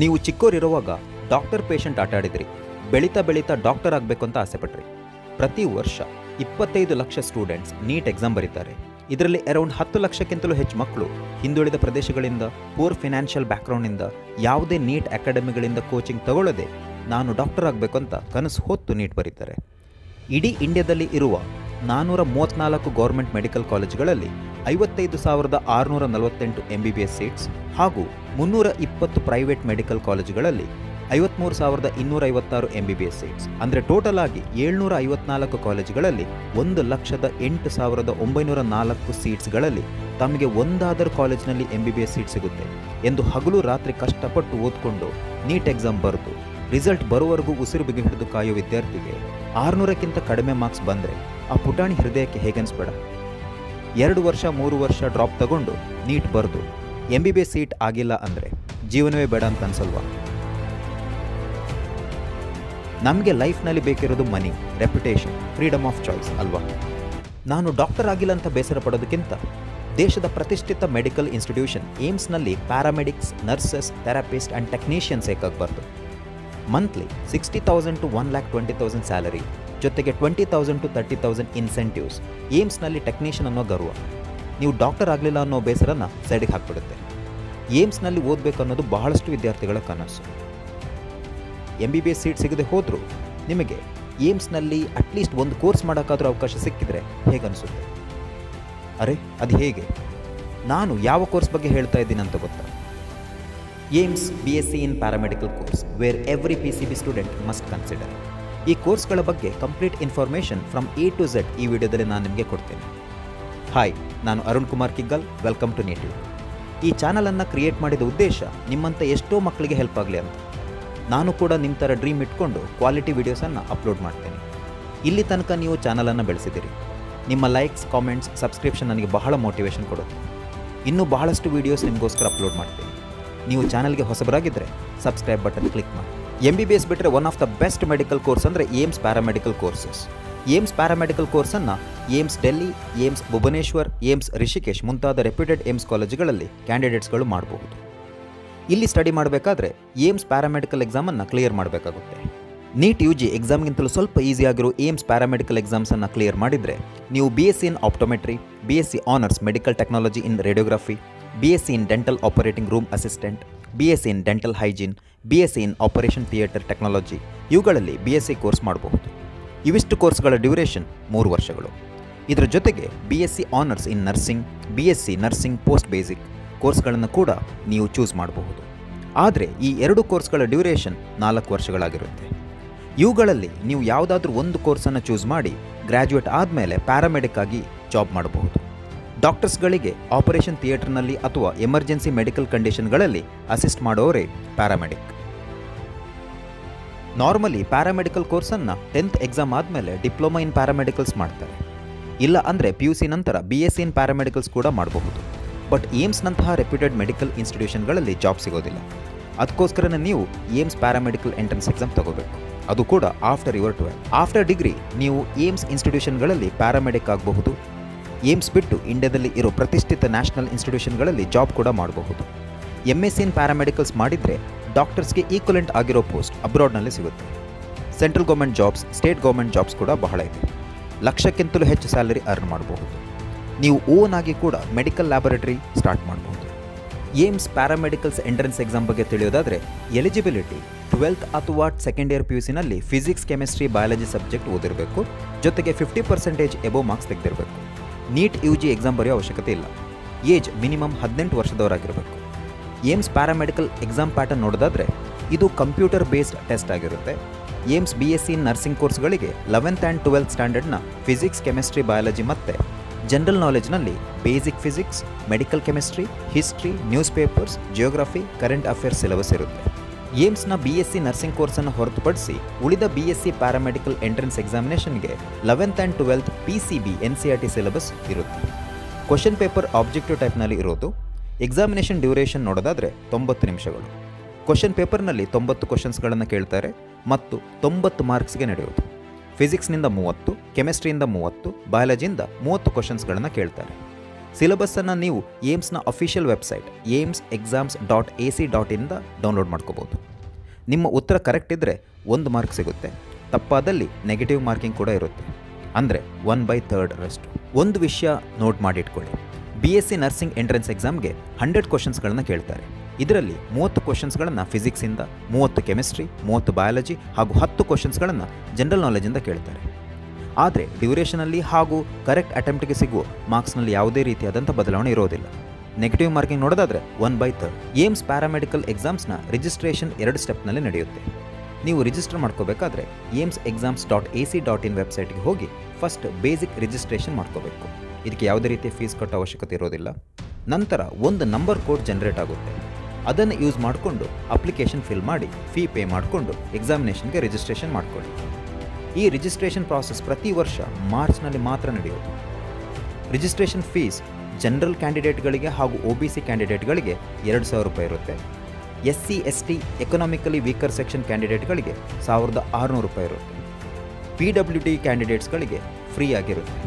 ನೀವು ಚಿಕ್ಕೋರಿರುವಾಗ doctor patient ಆಟ ಆಡಿದ್ರಿ, ಬೆಳೀತಾ ಬೆಳೀತಾ ಡಾಕ್ಟರ್ ಆಗಬೇಕು ಅಂತ ಆಸೆಪಟ್ರಿ. ಪ್ರತಿ ವರ್ಷ 25 ಲಕ್ಷ ಸ್ಟೂಡೆಂಟ್ಸ್ ನೀಟ್ ಎಕ್ಸಾಮ್ ಬರೀತಾರೆ. ಇದರಲ್ಲಿ ಅರೌಂಡ್ 10 ಲಕ್ಷಕ್ಕಿಂತಲೂ ಹೆಚ್ಚು ಮಕ್ಕಳು ಹಿಂದುಳಿದ ಪ್ರದೇಶಗಳಿಂದ, ಪೂರ್ ಫಿನಾನ್ಷಿಯಲ್ ಬ್ಯಾಕ್ಗ್ರೌಂಡ್ನಿಂದ, ಯಾವುದೇ ನೀಟ್ ಅಕಾಡೆಮಿಗಳಿಂದ ಕೋಚಿಂಗ್ ತಗೊಳ್ಳದೆ ನಾನು ಡಾಕ್ಟರ್ ಆಗಬೇಕು ಅಂತ ಕನಸು ಹೊತ್ತು ನೀಟ್ ಬರೀತಾರೆ. ಇಡೀ ಇಂಡಿಯಾದಲ್ಲಿ ಇರುವ 434 ಗೌರ್ಮೆಂಟ್ ಮೆಡಿಕಲ್ ಕಾಲೇಜುಗಳಲ್ಲಿ 55,648 MBBS ಸೀಟ್ಸ್ ಹಾಗೂ 320 ಪ್ರೈವೇಟ್ ಮೆಡಿಕಲ್ ಕಾಲೇಜುಗಳಲ್ಲಿ 53,256 MBBS ಸೀಟ್ಸ್. ಅಂದರೆ ಟೋಟಲ್ ಆಗಿ 754 ಕಾಲೇಜುಗಳಲ್ಲಿ 1,08,904 ಸೀಟ್ಸ್ಗಳಲ್ಲಿ ತಮಗೆ ಒಂದಾದರೂ ಕಾಲೇಜಿನಲ್ಲಿ MBBS ಸೀಟ್ ಸಿಗುತ್ತೆ ಎಂದು ಹಗಲು ರಾತ್ರಿ ಕಷ್ಟಪಟ್ಟು ಓದ್ಕೊಂಡು ನೀಟ್ ಎಕ್ಸಾಮ್ ಬರೆದು ರಿಸಲ್ಟ್ ಬರುವವರೆಗೂ ಉಸಿರು ಬಿಗಿ ಹಿಡಿದು ಕಾಯೋ ವಿದ್ಯಾರ್ಥಿಗೆ 600ಕ್ಕಿಂತ ಕಡಿಮೆ ಮಾರ್ಕ್ಸ್ ಬಂದರೆ ಆ ಪುಟಾಣಿ ಹೃದಯಕ್ಕೆ ಹೇಗನ್ಸ್ಬೇಡ? 2 ವರ್ಷ 3 ವರ್ಷ ಡ್ರಾಪ್ ತಗೊಂಡು ನೀಟ್ ಬರೆದು MBBS ಸೀಟ್ ಆಗಿಲ್ಲ ಅಂದರೆ ಜೀವನವೇ ಬೇಡ ಅಂತ ಅನ್ಸಲ್ವಾ? ನಮಗೆ ಲೈಫ್ನಲ್ಲಿ ಬೇಕಿರೋದು money, reputation, freedom of choice ಅಲ್ವಾ? ನಾನು ಡಾಕ್ಟರ್ ಆಗಿಲ್ಲ ಅಂತ ಬೇಸರ ಪಡೋದಕ್ಕಿಂತ ದೇಶದ ಪ್ರತಿಷ್ಠಿತ ಮೆಡಿಕಲ್ ಇನ್ಸ್ಟಿಟ್ಯೂಷನ್ ಏಮ್ಸ್ನಲ್ಲಿ paramedics, nurses, therapist and technicians ಏಕಾಗಬಾರ್ದು. ಮಂತ್ಲಿ 60,000 to 1,20,000 ಸ್ಯಾಲರಿ ಜೊತೆಗೆ 20,000 to 30,000 ಇನ್ಸೆಂಟಿವ್ಸ್. ಏಮ್ಸ್ನಲ್ಲಿ ಟೆಕ್ನಿಷಿಯನ್ ಅನ್ನೋ ಗರ್ವ ನೀವು ಡಾಕ್ಟರ್ ಆಗಲಿಲ್ಲ ಅನ್ನೋ ಬೇಸರನ ಸೈಡಿಗೆ ಹಾಕ್ಬಿಡುತ್ತೆ. ಏಮ್ಸ್ನಲ್ಲಿ ಓದಬೇಕು ಅನ್ನೋದು ಬಹಳಷ್ಟು ವಿದ್ಯಾರ್ಥಿಗಳ ಕನಸು. MBBS ಸೀಟ್ ಸಿಗದೆ ಹೋದರೂ ನಿಮಗೆ ಏಮ್ಸ್ನಲ್ಲಿ ಅಟ್ಲೀಸ್ಟ್ ಒಂದು ಕೋರ್ಸ್ ಮಾಡೋಕ್ಕಾದ್ರೂ ಅವಕಾಶ ಸಿಕ್ಕಿದ್ರೆ ಹೇಗನ್ನಿಸುತ್ತೆ? ಅರೆ ಅದು ಹೇಗೆ? ನಾನು ಯಾವ ಕೋರ್ಸ್ ಬಗ್ಗೆ ಹೇಳ್ತಾ ಇದ್ದೀನಿ ಅಂತ ಗೊತ್ತಾ? AIIMS BSc in paramedical course where every PCB student must consider. ಈ ಕೋರ್ಸ್ಗಳ ಬಗ್ಗೆ complete information from A to Z ಈ ವಿಡಿಯೋದಲ್ಲಿ ನಾನು ನಿಮಗೆ ಕೊಡ್ತೇನೆ. ಹಾಯ್, ನಾನು Arun Kumar Kiggal. Welcome to native. ಈ ಚಾನಲನ್ನು ಕ್ರಿಯೇಟ್ ಮಾಡಿದ ಉದ್ದೇಶ ನಿಮ್ಮಂಥ ಎಷ್ಟೋ ಮಕ್ಕಳಿಗೆ ಹೆಲ್ಪ್ ಆಗಲಿ ಅಂತ. ನಾನು ಕೂಡ ನಿಮ್ಮ ಥರ ಡ್ರೀಮ್ ಇಟ್ಕೊಂಡು ಕ್ವಾಲಿಟಿ ವೀಡಿಯೋಸನ್ನು ಅಪ್ಲೋಡ್ ಮಾಡ್ತೇನೆ. ಇಲ್ಲಿ ತನಕ ನೀವು ಚಾನಲನ್ನು ಬೆಳೆಸಿದ್ದೀರಿ. ನಿಮ್ಮ ಲೈಕ್ಸ್, ಕಾಮೆಂಟ್ಸ್, ಸಬ್ಸ್ಕ್ರಿಪ್ಷನ್ ನನಗೆ ಬಹಳ ಮೋಟಿವೇಶನ್ ಕೊಡುತ್ತೆ. ಇನ್ನೂ ಬಹಳಷ್ಟು ವೀಡಿಯೋಸ್ ನಿಮಗೋಸ್ಕರ ಅಪ್ಲೋಡ್ ಮಾಡ್ತೀನಿ. ನೀವು ಚಾನಲ್ಗೆ ಹೊಸಬರಾಗಿದ್ದರೆ ಸಬ್ಸ್ಕ್ರೈಬ್ ಬಟನ್ ಕ್ಲಿಕ್ ಮಾಡಿ. MBBS ಬಿಟ್ಟರೆ one of the best medical course ಅಂದರೆ AIIMS paramedical courses. AIIMS paramedical ಕೋರ್ಸನ್ನು AIIMS Delhi, AIIMS Bhubaneswar, AIIMS Rishikesh ಮುಂತಾದ ರೆಪ್ಯೂಟೆಡ್ ಏಮ್ಸ್ ಕಾಲೇಜುಗಳಲ್ಲಿ ಕ್ಯಾಂಡಿಡೇಟ್ಸ್ಗಳು ಮಾಡಬಹುದು. ಇಲ್ಲಿ ಸ್ಟಡಿ ಮಾಡಬೇಕಾದ್ರೆ ಏಮ್ಸ್ ಪ್ಯಾರಾಮೆಡಿಕಲ್ ಎಕ್ಸಾಮನ್ನು ಕ್ಲಿಯರ್ ಮಾಡಬೇಕಾಗುತ್ತೆ. ನೀಟ್ UG ಎಕ್ಸಾಮ್ಗಿಂತಲೂ ಸ್ವಲ್ಪ ಈಸಿ ಆಗಿರೋ ಏಮ್ಸ್ ಪ್ಯಾರಾಮೆಡಿಕಲ್ ಎಕ್ಸಾಮ್ಸನ್ನು ಕ್ಲಿಯರ್ ಮಾಡಿದರೆ ನೀವು BSc in optometry, BSc honours medical technology in radiography, BSc in dental operating room assistant, BSc in dental hygiene, BSc in operation theatre technology ಇವುಗಳಲ್ಲಿ BSc course ಮಾಡಬಹುದು. ಇವಿಷ್ಟು ಕೋರ್ಸ್ಗಳ duration 3 ವರ್ಷಗಳು. ಇದರ ಜೊತೆಗೆ BSc honours in nursing, BSc nursing post basic ಕೋರ್ಸ್ಗಳನ್ನು ಕೂಡ ನೀವು ಚೂಸ್ ಮಾಡಬಹುದು. ಆದರೆ ಈ 2 ಕೋರ್ಸ್ಗಳ ಡ್ಯೂರೇಷನ್ 4 ವರ್ಷಗಳಾಗಿರುತ್ತೆ. ಇವುಗಳಲ್ಲಿ ನೀವು ಯಾವುದಾದ್ರೂ ಒಂದು ಕೋರ್ಸನ್ನು ಚೂಸ್ ಮಾಡಿ ಗ್ರ್ಯಾಜುಯೇಟ್ ಆದಮೇಲೆ ಪ್ಯಾರಾಮೆಡಿಕ್ ಆಗಿ ಜಾಬ್ ಮಾಡಬಹುದು. ಡಾಕ್ಟರ್ಸ್ಗಳಿಗೆ ಆಪರೇಷನ್ ಥಿಯೇಟರ್ನಲ್ಲಿ ಅಥವಾ ಎಮರ್ಜೆನ್ಸಿ ಮೆಡಿಕಲ್ ಕಂಡೀಷನ್ಗಳಲ್ಲಿ ಅಸಿಸ್ಟ್ ಮಾಡೋರೇ ಪ್ಯಾರಾಮೆಡಿಕ್. ನಾರ್ಮಲಿ ಪ್ಯಾರಾಮೆಡಿಕಲ್ ಕೋರ್ಸನ್ನು 10th ಎಕ್ಸಾಮ್ ಆದಮೇಲೆ ಡಿಪ್ಲೊಮಾ ಇನ್ ಪ್ಯಾರಾಮೆಡಿಕಲ್ಸ್ ಮಾಡ್ತಾರೆ. ಇಲ್ಲ ಅಂದರೆ PUC ನಂತರ BSc ಇನ್ ಪ್ಯಾರಾಮೆಡಿಕಲ್ಸ್ ಕೂಡ ಮಾಡಬಹುದು. ಬಟ್ ಏಮ್ಸ್ನಂತಹ ರೆಪ್ಯೂಟೆಡ್ ಮೆಡಿಕಲ್ ಇನ್ಸ್ಟಿಟ್ಯೂಷನ್ಗಳಲ್ಲಿ ಜಾಬ್ ಸಿಗೋದಿಲ್ಲ. ಅದಕ್ಕೋಸ್ಕರನೇ ನೀವು ಏಮ್ಸ್ ಪ್ಯಾರಾಮೆಡಿಕಲ್ ಎಂಟ್ರೆನ್ಸ್ ಎಕ್ಸಾಮ್ ತಗೋಬೇಕು. ಅದು ಕೂಡ ಆಫ್ಟರ್ ಯುವರ್ 12. ಆಫ್ಟರ್ ಡಿಗ್ರಿ ನೀವು ಏಮ್ಸ್ ಇನ್ಸ್ಟಿಟ್ಯೂಷನ್ಗಳಲ್ಲಿ ಪ್ಯಾರಾಮೆಡಿಕ್ ಆಗಬಹುದು. ಏಮ್ಸ್ ಬಿಟ್ಟು ಇಂಡಿಯಾದಲ್ಲಿ ಇರೋ ಪ್ರತಿಷ್ಠಿತ ನ್ಯಾಷನಲ್ ಇನ್ಸ್ಟಿಟ್ಯೂಷನ್ಗಳಲ್ಲಿ ಜಾಬ್ ಕೂಡ ಮಾಡಬಹುದು. MSc ಇನ್ ಪ್ಯಾರಾಮೆಡಿಕಲ್ಸ್ ಮಾಡಿದರೆ ಡಾಕ್ಟರ್ಸ್ಗೆ ಈಕ್ವಲೆಂಟ್ ಆಗಿರೋ ಪೋಸ್ಟ್ ಅಬ್ರಾಡ್ನಲ್ಲಿ ಸಿಗುತ್ತೆ. Central government jobs, state government jobs ಕೂಡ ಬಹಳ ಇದೆ. ಲಕ್ಷಕ್ಕಿಂತಲೂ ಹೆಚ್ಚು ಸ್ಯಾಲರಿ ಅರ್ನ್ ಮಾಡಬಹುದು. ನೀವು ಓನ್ ಆಗಿ ಕೂಡ ಮೆಡಿಕಲ್ ಲ್ಯಾಬೊರೇಟರಿ ಸ್ಟಾರ್ಟ್ ಮಾಡಬಹುದು. ಏಮ್ಸ್ ಪ್ಯಾರಾಮೆಡಿಕಲ್ಸ್ ಎಂಟ್ರೆನ್ಸ್ ಎಕ್ಸಾಮ್ ಬಗ್ಗೆ ತಿಳಿಯೋದಾದರೆ ಎಲಿಜಿಬಿಲಿಟಿ 12th ಅಥವಾ ಸೆಕೆಂಡ್ ಇಯರ್ PUCನಲ್ಲಿ ಫಿಸಿಕ್ಸ್, ಕೆಮಿಸ್ಟ್ರಿ, ಬಯಾಲಜಿ ಸಬ್ಜೆಕ್ಟ್ ಓದಿರಬೇಕು. ಜೊತೆಗೆ 50% ಎಬೋ ಮಾರ್ಕ್ಸ್ ತೆಗೆದಿರಬೇಕು. ನೀಟ್ UG ಎಕ್ಸಾಮ್ ಬರೆಯೋ ಅವಶ್ಯಕತೆ ಇಲ್ಲ. ಏಜ್ ಮಿನಿಮಮ್ 18 ವರ್ಷದವರಾಗಿರಬೇಕು. ಏಮ್ಸ್ ಪ್ಯಾರಾಮೆಡಿಕಲ್ ಎಕ್ಸಾಮ್ ಪ್ಯಾಟರ್ನ್ ನೋಡೋದಾದರೆ ಇದು ಕಂಪ್ಯೂಟರ್ ಬೇಸ್ಡ್ ಟೆಸ್ಟ್ ಆಗಿರುತ್ತೆ. ಏಮ್ಸ್ BSc ಇನ್ ನರ್ಸಿಂಗ್ ಕೋರ್ಸ್ಗಳಿಗೆ 11th ಆ್ಯಂಡ್ 12th ಸ್ಟ್ಯಾಂಡರ್ಡ್ನ ಫಿಸಿಕ್ಸ್, ಕೆಮಿಸ್ಟ್ರಿ, ಬಯಾಲಜಿ ಮತ್ತು ಜನರಲ್ ನಾಲೆಜ್ನಲ್ಲಿ basic physics, medical chemistry, history, news papers, geography, current affairs syllabus ಇರುತ್ತೆ. ಏಮ್ಸ್ನ BSc ನರ್ಸಿಂಗ್ ಕೋರ್ಸನ್ನು ಹೊರತುಪಡಿಸಿ ಉಳಿದ BSc ಪ್ಯಾರಾಮೆಡಿಕಲ್ ಎಂಟ್ರೆನ್ಸ್ ಎಕ್ಸಾಮಿನೇಷನ್ಗೆ 11th and 12th PCB NCERT syllabus ಇರುತ್ತೆ. ಕ್ವಶನ್ ಪೇಪರ್ ಆಬ್ಜೆಕ್ಟಿವ್ ಟೈಪ್ನಲ್ಲಿ ಇರೋದು. ಎಕ್ಸಾಮಿನೇಷನ್ ಡ್ಯೂರೇಷನ್ ನೋಡೋದಾದರೆ 90 ನಿಮಿಷಗಳು. ಕ್ವಶನ್ ಪೇಪರ್ನಲ್ಲಿ 90 ಕ್ವಶನ್ಸ್ಗಳನ್ನು ಕೇಳ್ತಾರೆ ಮತ್ತು 90 ಮಾರ್ಕ್ಸ್ಗೆ ನಡೆಯೋದು. ಫಿಸಿಕ್ಸ್ನಿಂದ 30, ಕೆಮಿಸ್ಟ್ರಿಯಿಂದ 30, ಬಯಾಲಜಿಯಿಂದ 30 ಕ್ವಶನ್ಸ್ಗಳನ್ನು ಕೇಳ್ತಾರೆ. ಸಿಲೆಬಸ್ಸನ್ನು ನೀವು ಏಮ್ಸ್ನ ಅಫಿಷಿಯಲ್ ವೆಬ್ಸೈಟ್ amsexams.ac.in ಡೌನ್ಲೋಡ್ ಮಾಡ್ಕೋಬೋದು. ನಿಮ್ಮ ಉತ್ತರ ಕರೆಕ್ಟ್ ಇದ್ದರೆ 1 ಮಾರ್ಕ್ ಸಿಗುತ್ತೆ, ತಪ್ಪಾದಲ್ಲಿ ನೆಗೆಟಿವ್ ಮಾರ್ಕಿಂಗ್ ಕೂಡ ಇರುತ್ತೆ, ಅಂದರೆ 1/3 ಒಂದು ವಿಷಯ ನೋಟ್ ಮಾಡಿಟ್ಕೊಳ್ಳಿ, BSc ನರ್ಸಿಂಗ್ ಎಂಟ್ರೆನ್ಸ್ ಎಕ್ಸಾಮ್ಗೆ 100 ಕ್ವಶನ್ಸ್ಗಳನ್ನು ಕೇಳ್ತಾರೆ. ಇದರಲ್ಲಿ 30 ಕ್ವಶನ್ಸ್ಗಳನ್ನು ಫಿಸಿಕ್ಸಿಂದ, 30 ಕೆಮಿಸ್ಟ್ರಿ, 30 ಬಯಾಲಜಿ ಹಾಗೂ 10 ಕ್ವಶನ್ಸ್ಗಳನ್ನು ಜನರಲ್ ನಾಲೆಜಿಂದ ಕೇಳ್ತಾರೆ. ಆದರೆ ಡ್ಯೂರೇಷನಲ್ಲಿ ಹಾಗೂ ಕರೆಕ್ಟ್ ಅಟೆಂಪ್ಟ್ಗೆ ಸಿಗುವ ಮಾರ್ಕ್ಸ್ನಲ್ಲಿ ಯಾವುದೇ ರೀತಿಯಾದಂಥ ಬದಲಾವಣೆ ಇರೋದಿಲ್ಲ. ನೆಗೆಟಿವ್ ಮಾರ್ಕಿಂಗ್ ನೋಡೋದಾದರೆ 1/3. ಏಮ್ಸ್ ಪ್ಯಾರಾಮೆಡಿಕಲ್ ಎಕ್ಸಾಮ್ಸ್ನ ರಿಜಿಸ್ಟ್ರೇಷನ್ 2 ಸ್ಟೆಪ್ನಲ್ಲಿ ನಡೆಯುತ್ತೆ. ನೀವು ರಿಜಿಸ್ಟರ್ ಮಾಡ್ಕೋಬೇಕಾದ್ರೆ amsexams.ac.in ವೆಬ್ಸೈಟ್ಗೆ ಹೋಗಿ ಫಸ್ಟ್ ಬೇಸಿಕ್ ರಿಜಿಸ್ಟ್ರೇಷನ್ ಮಾಡ್ಕೋಬೇಕು. ಇದಕ್ಕೆ ಯಾವುದೇ ರೀತಿಯ ಫೀಸ್ ಕಟ್ಟೋ ಅವಶ್ಯಕತೆ ಇರೋದಿಲ್ಲ. ನಂತರ ಒಂದು ನಂಬರ್ ಕೋಡ್ ಜನರೇಟ್ ಆಗುತ್ತೆ. ಅದನ್ನು ಯೂಸ್ ಮಾಡಿಕೊಂಡು ಅಪ್ಲಿಕೇಶನ್ ಫಿಲ್ ಮಾಡಿ ಫೀ ಪೇ ಮಾಡಿಕೊಂಡು ಎಕ್ಸಾಮಿನೇಷನ್ಗೆ ರಿಜಿಸ್ಟ್ರೇಷನ್ ಮಾಡಿಕೊಳ್ಳಿ. ಈ ರಿಜಿಸ್ಟ್ರೇಷನ್ ಪ್ರಾಸೆಸ್ ಪ್ರತಿ ವರ್ಷ ಮಾರ್ಚ್ನಲ್ಲಿ ಮಾತ್ರ ನಡೆಯೋದು. ರಿಜಿಸ್ಟ್ರೇಷನ್ ಫೀಸ್ ಜನರಲ್ ಕ್ಯಾಂಡಿಡೇಟ್ಗಳಿಗೆ ಹಾಗೂ OBC ಕ್ಯಾಂಡಿಡೇಟ್ಗಳಿಗೆ 2,000 ರೂಪಾಯಿ ಇರುತ್ತೆ. SC ST economically weaker section ಕ್ಯಾಂಡಿಡೇಟ್ಗಳಿಗೆ 1,600 ರೂಪಾಯಿ ಇರುತ್ತೆ. PWD ಕ್ಯಾಂಡಿಡೇಟ್ಸ್ಗಳಿಗೆ ಫ್ರೀ ಆಗಿರುತ್ತೆ.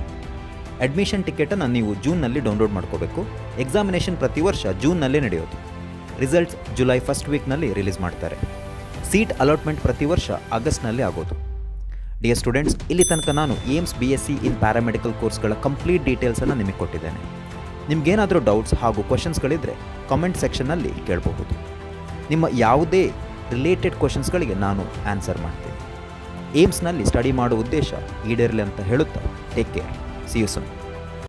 ಅಡ್ಮಿಷನ್ ಟಿಕೆಟನ್ನು ನೀವು ಜೂನ್ನಲ್ಲಿ ಡೌನ್ಲೋಡ್ ಮಾಡ್ಕೋಬೇಕು. ಎಕ್ಸಾಮಿನೇಷನ್ ಪ್ರತಿ ವರ್ಷ ಜೂನ್ನಲ್ಲೇ ನಡೆಯೋದು. ರಿಸಲ್ಟ್ಸ್ ಜುಲೈ ಫಸ್ಟ್ ವೀಕ್ನಲ್ಲಿ ರಿಲೀಸ್ ಮಾಡ್ತಾರೆ. ಸೀಟ್ ಅಲಾಟ್ಮೆಂಟ್ ಪ್ರತಿ ವರ್ಷ ಆಗಸ್ಟ್ನಲ್ಲಿ ಆಗೋದು. ಡಿಯರ್ ಸ್ಟೂಡೆಂಟ್ಸ್, ಇಲ್ಲಿ ತನಕ ನಾನು ಏಮ್ಸ್ BSc ಇನ್ ಪ್ಯಾರಾಮೆಡಿಕಲ್ ಕೋರ್ಸ್ಗಳ ಕಂಪ್ಲೀಟ್ ಡೀಟೇಲ್ಸನ್ನು ನಿಮಗೆ ಕೊಟ್ಟಿದ್ದೇನೆ. ನಿಮಗೇನಾದರೂ ಡೌಟ್ಸ್ ಹಾಗೂ ಕ್ವಶನ್ಸ್ಗಳಿದ್ದರೆ ಕಾಮೆಂಟ್ ಸೆಕ್ಷನ್ನಲ್ಲಿ ಕೇಳಬಹುದು. ನಿಮ್ಮ ಯಾವುದೇ ರಿಲೇಟೆಡ್ ಕ್ವಶನ್ಸ್ಗಳಿಗೆ ನಾನು ಆನ್ಸರ್ ಮಾಡ್ತೀನಿ. ಏಮ್ಸ್ನಲ್ಲಿ ಸ್ಟಡಿ ಮಾಡೋ ಉದ್ದೇಶ ಈಡೇರಲಿ ಅಂತ ಹೇಳುತ್ತಾ take care. See you soon.